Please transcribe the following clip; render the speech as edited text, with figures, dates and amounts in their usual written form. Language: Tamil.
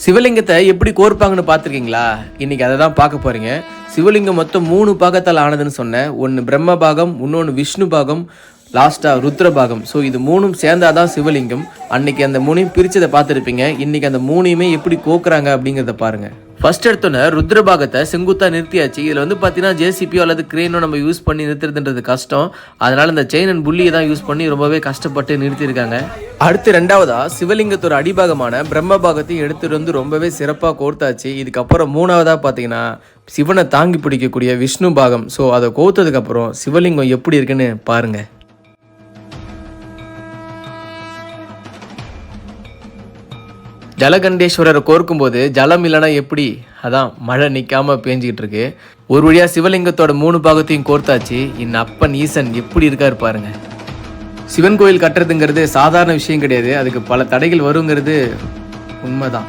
சிவலிங்கத்தை எப்படி கோர்ப்பாங்கன்னு பார்த்துருக்கீங்களா? இன்னைக்கு அதை தான் பார்க்க போறீங்க. சிவலிங்கம் மொத்தம் 3 பாகத்தால் ஆனதுன்னு சொன்னேன். ஒன்று பிரம்ம பாகம், இன்னொன்று விஷ்ணு பாகம், லாஸ்ட்டாக ருத்ர பாகம். ஸோ இது 3ம் சேர்ந்தாதான் சிவலிங்கம். அன்னைக்கு அந்த 3ஐயும் பிரிச்சதை பார்த்துருப்பீங்க. இன்னைக்கு அந்த 3ஐயுமே எப்படி கோக்குறாங்க அப்படிங்கிறத பாருங்க. ஃபர்ஸ்ட் எடுத்தோன்னே ருத்ர பாகத்தை செங்குத்தா நிறுத்தியாச்சு. இதில் வந்து பார்த்தீங்கன்னா ஜேசிபியோ அல்லது கிரேனோ நம்ம யூஸ் பண்ணி நிறுத்துறதுன்றது கஷ்டம். அதனால இந்த செயின் அண்ட் புள்ளியை தான் யூஸ் பண்ணி ரொம்பவே கஷ்டப்பட்டு நிறுத்தியிருக்காங்க. அடுத்து ரெண்டாவதா சிவலிங்கத்தோட அடிபாகமான பிரம்ம பாகத்தையும் எடுத்துட்டு வந்து ரொம்பவே சிறப்பாக கோர்த்தாச்சு. இதுக்கப்புறம் மூணாவதா பார்த்தீங்கன்னா சிவனை தாங்கி பிடிக்கக்கூடிய விஷ்ணு பாகம். ஸோ அதை கோர்த்ததுக்கப்புறம் சிவலிங்கம் எப்படி இருக்குன்னு பாருங்க. ஜலகண்டேஸ்வரரை கோர்க்கும் போது ஜலம் இல்லைனா எப்படி? அதான் மழை நிற்காம பேஞ்சிக்கிட்டு இருக்கு. ஒரு வழியாக சிவலிங்கத்தோட 3 பாகத்தையும் கோர்த்தாச்சு. இன்னும் அப்பன் ஈசன் எப்படி இருக்காரு பாருங்க. சிவன் கோயில் கட்டுறதுங்கிறது சாதாரண விஷயம் கிடையாது. அதுக்கு பல தடைகள் வருங்கிறது உண்மைதான்.